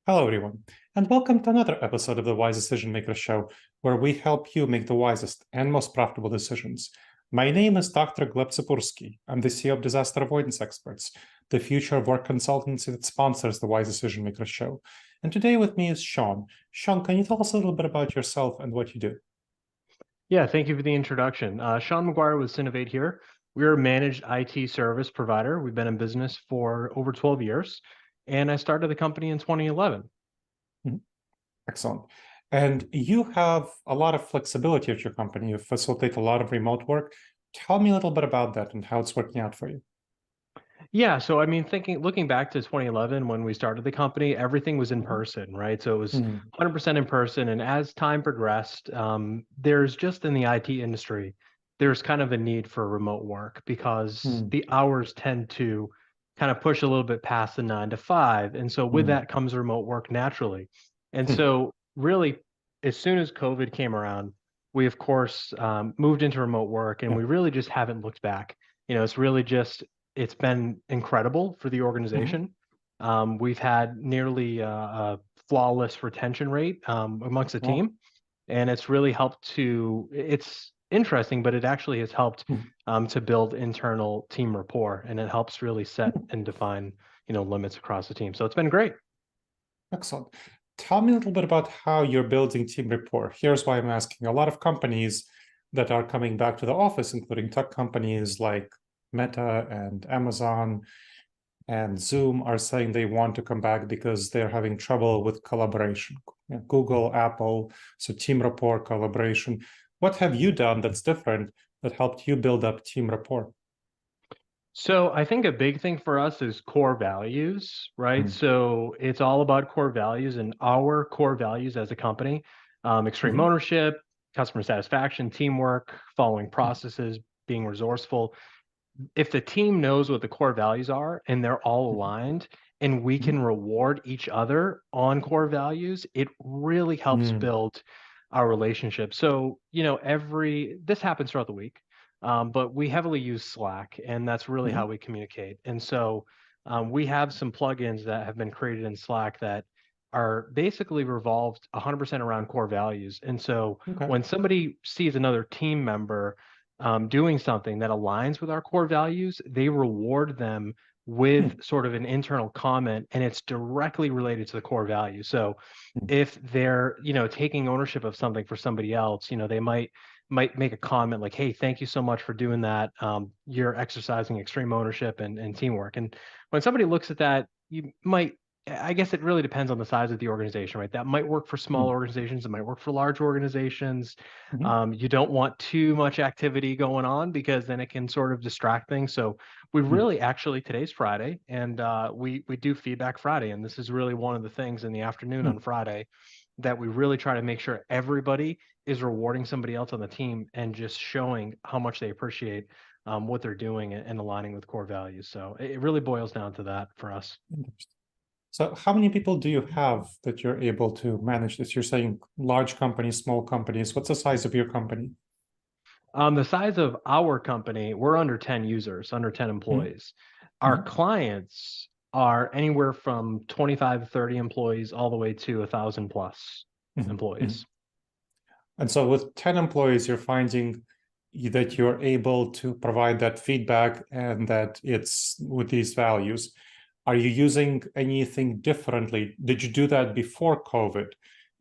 Hello, everyone, and welcome to another episode of the Wise Decision Maker Show, where we help you make the wisest and most profitable decisions. My name is Dr. Gleb Tsipursky. I'm the CEO of Disaster Avoidance Experts, the future of work consultancy that sponsors the Wise Decision Maker Show. And today with me is Sean. Sean, can you tell us a little bit about yourself and what you do? Yeah, thank you for the introduction. Sean Maguire with Synivate here. We're a managed IT service provider. We've been in business for over 12 years, and I started the company in 2011. Mhm. Excellent. And you have a lot of flexibility at your company. You facilitate a lot of remote work. Tell me a little bit about that and how it's working out for you. Yeah, so I mean, looking back to 2011 when we started the company, everything was in Mhm. person, right? So it was Mhm. 100% in person. And as time progressed, there's just in the IT industry, there's kind of a need for remote work because Mhm. the hours tend to kind of push a little bit past the 9 to 5. And so with Mhm. that comes remote work naturally. And Mhm. so really, as soon as COVID came around, we of course moved into remote work, and Yeah. we really just haven't looked back. It's really just it's been incredible for the Mhm. organization. We've had nearly a flawless retention rate amongst the Well, team, and it's really helped to. It's interesting, but it actually has helped mhm. to build internal team rapport, and it helps really set Mhm. and define limits across the team. So it's been great. Excellent. Tell me a little bit about how you're building team rapport. Here's why I'm asking. A lot of companies that are coming back to the office, including tech companies like Meta and Amazon and Zoom, are saying they want to come back because they're having trouble with collaboration. Google, Apple, so team rapport, collaboration. What have you done that's different that helped you build up team rapport? So I think a big thing for us is core values, right? Mm. So it's all about core values, and our core values as a company, extreme Mhm. ownership, customer satisfaction, teamwork, following Mhm. processes, being resourceful. If the team knows what the core values are and they're all aligned and we Mhm. can reward each other on core values, it really helps Mhm. build our relationship. So, this happens throughout the week, but we heavily use Slack, and that's really how Mhm. we communicate. And so, we have some plugins that have been created in Slack that are basically revolved 100% around core values. And so, Okay. when somebody sees another team member doing something that aligns with our core values, they reward them with Hmm. sort of an internal comment, and it's directly related to the core value. So Hmm. if they're, taking ownership of something for somebody else, they might make a comment like, "Hey, thank you so much for doing that. You're exercising extreme ownership and teamwork." And when somebody looks at that, you might I guess it really depends on the size of the organization, right? That might work for small Hmm. organizations, it might work for large organizations. Mhm. You don't want too much activity going on because then it can sort of distract things. So we Hmm. really actually today's Friday, and we do Feedback Friday, and this is really one of the things in the afternoon Hmm. on Friday that we really try to make sure everybody is rewarding somebody else on the team and just showing how much they appreciate what they're doing and aligning with core values. So it really boils down to that for us. Interesting. So how many people do you have that you're able to manage this? You're saying large companies, small companies. What's the size of your company? The size of our company, we're under 10 users, under 10 Mhm. employees. Our Mhm. clients are anywhere from 25 to 30 employees all the way to 1,000 plus Mhm. Mhm. employees. And so with 10 employees, you're finding that you're able to provide that feedback and that it's with these values. Are you using anything differently? Did you do that before COVID?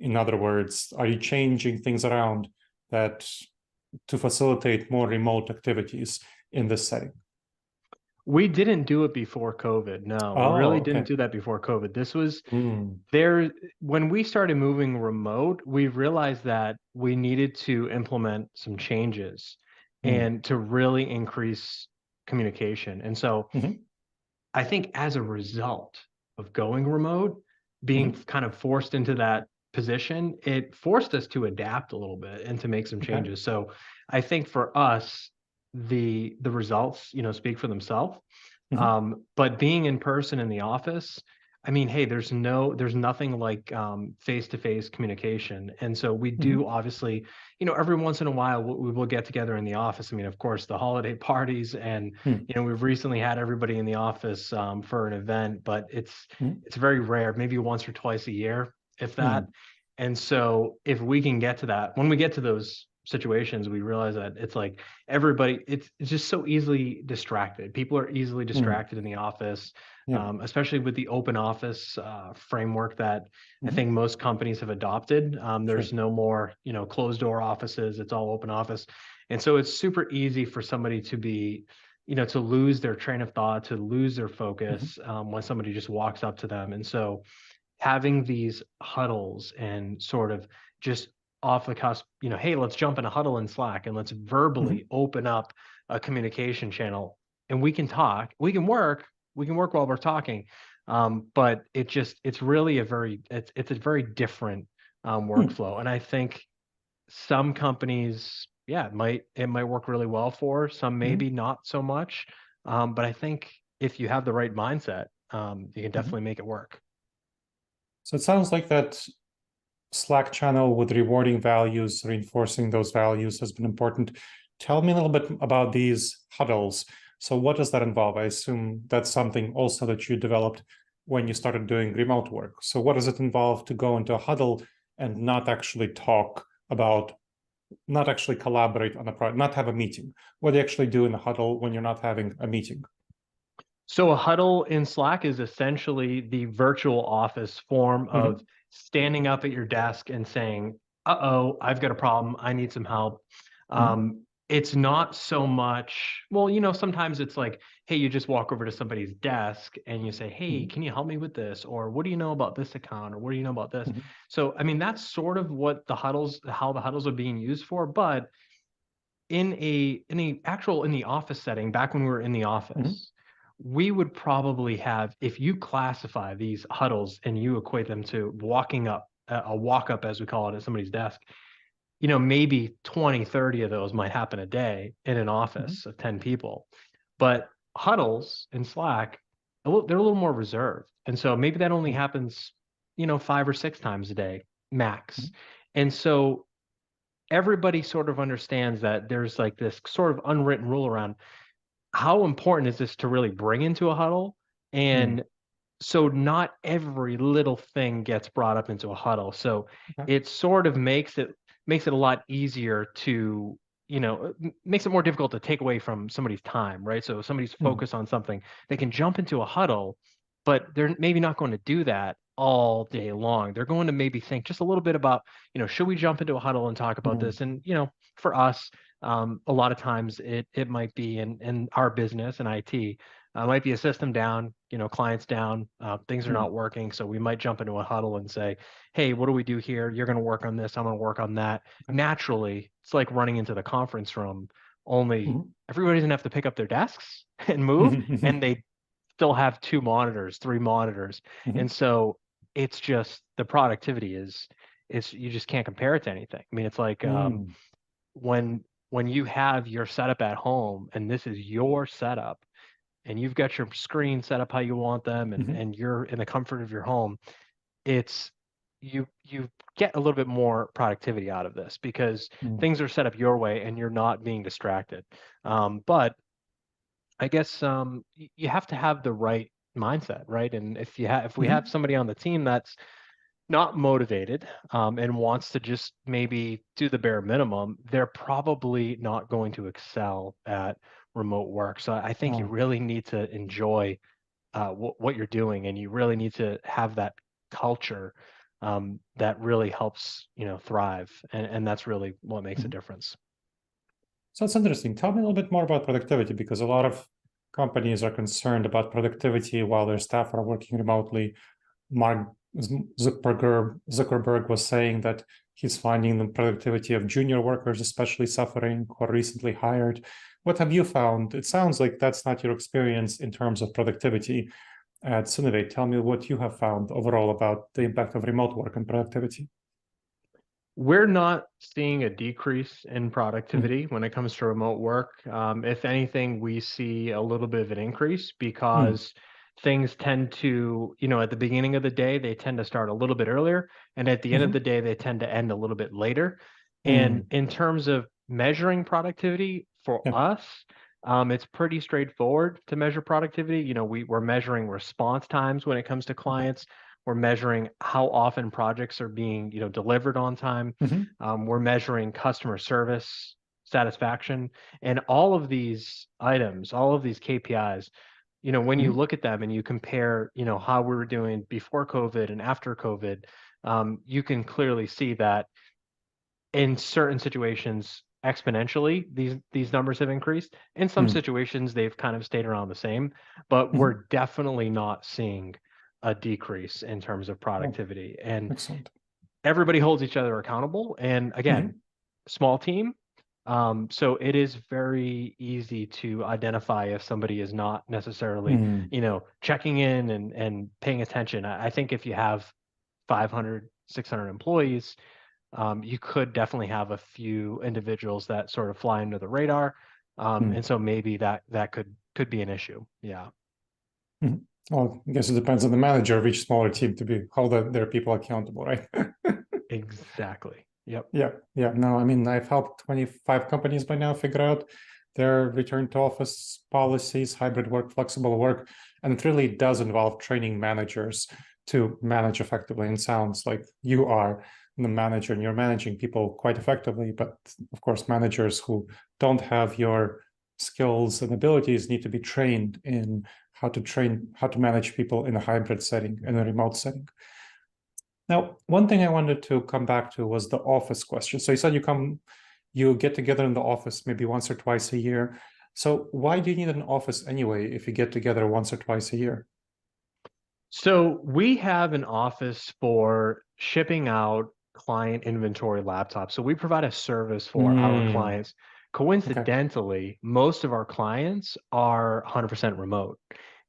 In other words, are you changing things around that to facilitate more remote activities in this setting? We didn't do it before COVID. No, we Oh, really didn't okay. do that before COVID. This was Mm. there when we started moving remote, we realized that we needed to implement some changes Mm. and to really increase communication. And so Mhm. I think as a result of going remote, being Mhm. kind of forced into that position, it forced us to adapt a little bit and to make some Okay. changes. So I think for us, the results, speak for themselves. Mhm. But being in person in the office, I mean, hey, there's nothing like face-to-face communication. And so we Hmm. do obviously, every once in a while we will get together in the office. I mean, of course, the holiday parties and, Hmm. we've recently had everybody in the office for an event, but Hmm. it's very rare, maybe once or twice a year, if that. Hmm. And so if we can get to that, when we get to those situations, we realize that it's like it's just so easily distracted. People are easily Hmm. distracted in the office, Yeah. especially with the open office framework that I Hmm. think most companies have adopted. There's Sure. no more, closed door offices. It's all open office. And so it's super easy for somebody to be, to lose their train of thought, to lose their Hmm. focus when somebody just walks up to them. And so having these huddles and sort of just off the cusp, hey, let's jump in a huddle in Slack and let's Hmm. verbally open up a communication channel and we can talk, we can work while we're talking. But it's really it's a very different Hmm. workflow. And I think some companies, yeah, it might work really well for, some maybe Hmm. not so much. But I think if you have the right mindset, you can Hmm. definitely make it work. So it sounds like that Slack channel with rewarding values, reinforcing those values has been important. Tell me a little bit about these huddles. So, what does that involve? I assume that's something also that you developed when you started doing remote work. So, what does it involve to go into a huddle and not actually talk about, not actually collaborate on a project, not have a meeting? What do you actually do in a huddle when you're not having a meeting? So a huddle in Slack is essentially the virtual office form of Hmm. standing up at your desk and saying, "Uh-oh, I've got a problem. I need some help." Hmm. It's not so much, well, sometimes it's like, hey, you just walk over to somebody's desk and you say, "Hey, Hmm. can you help me with this?" Or "What do you know about this account?" Or "What do you know about this?" Hmm. So, I mean, that's sort of what how the huddles are being used for, but in the office setting, back when we were in the Hmm. office, we would probably have, if you classify these huddles and you equate them to walking up, a walk up as we call it, at somebody's desk, maybe 20, 30 of those might happen a day in an Hmm. office of 10 people. But huddles in Slack, they're a little more reserved. And so maybe that only happens, 5 or 6 times a day max. And so everybody sort of understands that there's like this sort of unwritten rule around how important is this to really bring into a huddle. Hmm. And so not every little thing gets brought up into a huddle. So Okay. it sort of makes it a lot easier to, makes it more difficult to take away from somebody's time, right? So if somebody's Hmm. focused on something, they can jump into a huddle, but they're maybe not going to do that all day long. They're going to maybe think just a little bit about, should we jump into a huddle and talk about Hmm. this? And, for us, a lot of times it might be in our business and IT, might be a system down, clients down, things are Hmm. not working. So we might jump into a huddle and say, hey, what do we do here? You're going to work on this. I'm going to work on that. Okay. Naturally, it's like running into the conference room, only Hmm. everybody doesn't have to pick up their desks and move, and they still have 2 monitors, 3 monitors. Hmm. And so it's just the productivity is you just can't compare it to anything. I mean, it's like Hmm. when when you have your setup at home and this is your setup and you've got your screen set up how you want them Hmm. and you're in the comfort of your home, it's you get a little bit more productivity out of this because Hmm. things are set up your way and you're not being distracted. But I guess you have to have the right mindset, right? And if we have Hmm. somebody on the team that's not motivated and wants to just maybe do the bare minimum, they're probably not going to excel at remote work. So I think you Oh. really need to enjoy what you're doing, and you really need to have that culture that really helps thrive, and that's really what makes a Mhm. difference. So it's interesting. Tell me a little bit more about productivity because a lot of companies are concerned about productivity while their staff are working remotely. Mark Zuckerberg was saying that he's finding the productivity of junior workers especially suffering or recently hired. What have you found? It sounds like that's not your experience in terms of productivity at Synivate. Tell me what you have found overall about the impact of remote work and productivity. We're not seeing a decrease in Mhm. productivity when it comes to remote work. If anything, we see a little bit of an increase Mm. because things tend to, at the beginning of the day, they tend to start a little bit earlier, and at the end of Hmm. the day, they tend to end a little bit later. And Hmm. in terms of measuring productivity for Yeah. us, it's pretty straightforward to measure productivity. We're measuring response times when it comes to Okay. clients. We're measuring how often projects are being, delivered on time. Hmm. We're measuring customer service satisfaction, and all of these items, all of these KPIs, when you Hmm. look at them and you compare, how we were doing before COVID and after COVID, you can clearly see that in certain situations, exponentially, these numbers have increased. In some Hmm. situations, they've kind of stayed around the same, but Hmm. we're definitely not seeing a decrease in terms of Oh, productivity. And excellent. everybody holds each other accountable. And again, Hmm. small team. So it is very easy to identify if somebody is not necessarily, Hmm. checking in and paying attention. I think if you have 500, 600 employees, you could definitely have a few individuals that sort of fly under the radar. Hmm. And so maybe that could be an issue. Yeah, Hmm. Well, I guess it depends on the manager of each smaller team to be hold their people accountable, right? exactly. Yep. Yeah, yeah. No, I mean, I've helped 25 companies by now figure out their return to office policies, hybrid work, flexible work, and it really does involve training managers to manage effectively. And sounds like you are the manager and you're managing people quite effectively. But of course, managers who don't have your skills and abilities need to be trained in how to manage people in a hybrid setting, in a remote setting. Now, one thing I wanted to come back to was the office question. So you said you get together in the office maybe once or twice a year. So why do you need an office anyway if you get together once or twice a year? So we have an office for shipping out client inventory laptops. So we provide a service for our Hmm. clients. Okay. Coincidentally, most of our clients are 100% remote.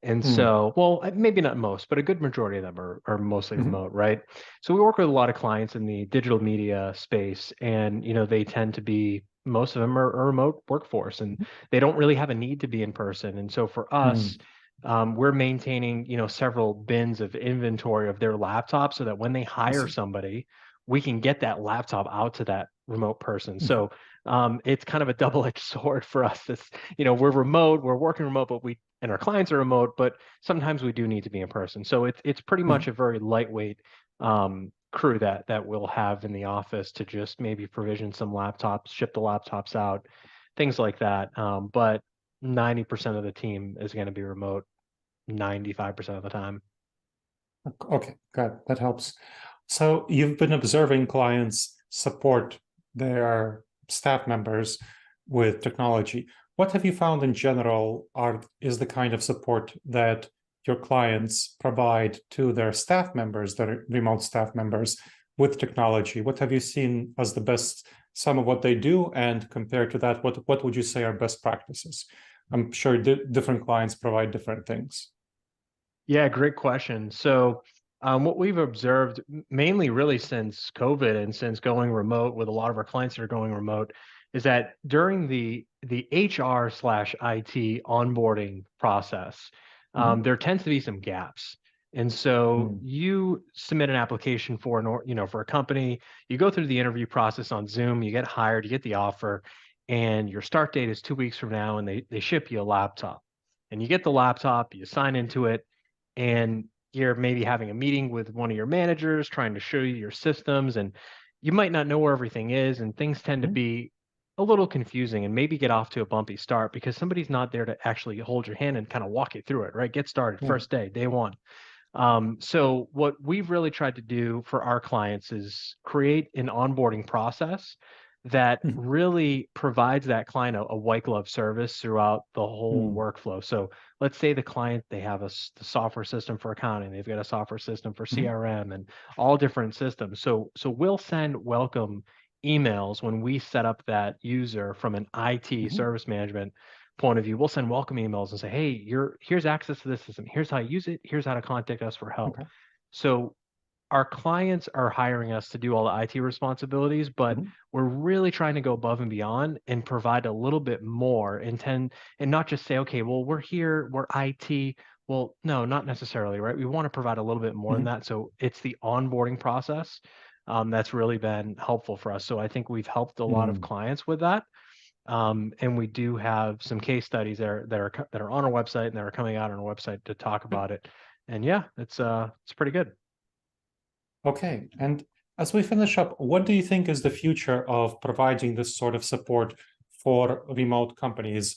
And Hmm. so, well, maybe not most, but a good majority of them are mostly Hmm. remote, right? So we work with a lot of clients in the digital media space, and they tend to be most of them are a remote workforce, and they don't really have a need to be in person. And so for us, Hmm. we're maintaining, several bins of inventory of their laptops so that when they I hire see. somebody, we can get that laptop out to that remote person. Hmm. So it's kind of a double-edged sword for us. This, we're remote, we're working remote, but and our clients are remote, but sometimes we do need to be in person. So it's pretty much Hmm. a very lightweight crew that we'll have in the office to just maybe provision some laptops, ship the laptops out, things like that. But 90% of the team is going to be remote 95% of the time. Okay, good. That helps. So you've been observing clients support their staff members with technology. What have you found in general is the kind of support that your clients provide to their staff members, their remote staff members with technology? What have you seen as the best, some of what they do, and compared to that, what would you say are best practices? I'm sure different clients provide different things. Yeah, great question. So, what we've observed mainly really since COVID and since going remote with a lot of our clients that are going remote is that during the HR slash IT onboarding process, Mhm. there tends to be some gaps. And so Mm. you submit an application for for a company, you go through the interview process on Zoom, you get hired, you get the offer, and your start date is 2 weeks from now, and they ship you a laptop. And you get the laptop, you sign into it, and you're maybe having a meeting with one of your managers trying to show you your systems, and you might not know where everything is, and things tend to Mhm. be a little confusing and maybe get off to a bumpy start because somebody's not there to actually hold your hand and kind of walk you through it, right? Get started Yeah. first day one. So what we've really tried to do for our clients is create an onboarding process that Mhm. really provides that client a white glove service throughout the whole Mm. workflow. So let's say the client, they have the software system for accounting, they've got a software system for Mhm. CRM and all different systems. So we'll send welcome emails when we set up that user from an IT Mhm. service management point of view. We'll send welcome emails and say, hey, here's access to this system. Here's how you use it. Here's how to contact us for help. Okay. So our clients are hiring us to do all the IT responsibilities, but Mhm. we're really trying to go above and beyond and provide a little bit more and not just say, okay, well, we're here, we're IT, Well, no, not necessarily, right? We want to provide a little bit more than Mhm. that. So it's the onboarding process that's really been helpful for us. So I think we've helped a lot of Mm. clients with that. And we do have some case studies that are on our website and that are coming out on our website to talk about it. And yeah, it's pretty good. Okay. And as we finish up, what do you think is the future of providing this sort of support for remote companies,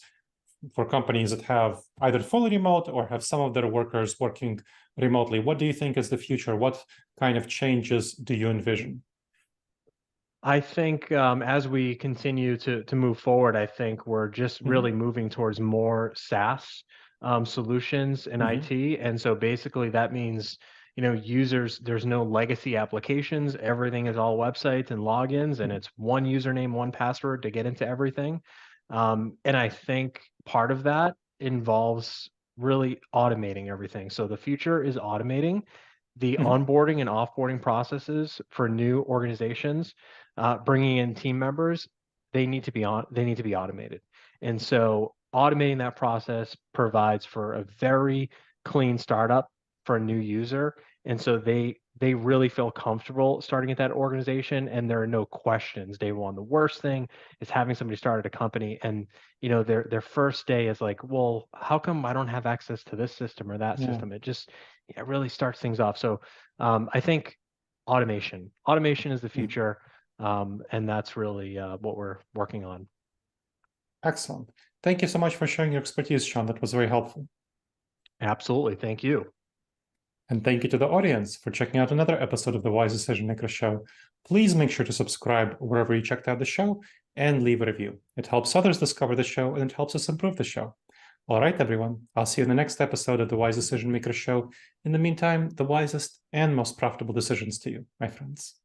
for companies that have either fully remote or have some of their workers working remotely? What do you think is the future? What kind of changes do you envision? I think as we continue to move forward, I think we're just Mhm. really moving towards more SaaS solutions in Mhm. IT, and so basically that means users. There's no legacy applications. Everything is all websites and logins, and Mhm. it's one username, one password to get into everything. And I think part of that involves really automating everything. So the future is automating the Mhm. onboarding and offboarding processes for new organizations, bringing in team members. They need to be automated, and so automating that process provides for a very clean startup for a new user, and so they really feel comfortable starting at that organization, and there are no questions. Day one, the worst thing is having somebody start at a company and their first day is like, well, how come I don't have access to this system or that Yeah. system? It just it really starts things off. So I think automation is the Mhm. future, and that's really what we're working on. Excellent. Thank you so much for sharing your expertise, Sean. That was very helpful. Absolutely. Thank you. And thank you to the audience for checking out another episode of the Wise Decision Maker Show. Please make sure to subscribe wherever you checked out the show and leave a review. It helps others discover the show and it helps us improve the show. All right, everyone. I'll see you in the next episode of the Wise Decision Maker Show. In the meantime, the wisest and most profitable decisions to you, my friends.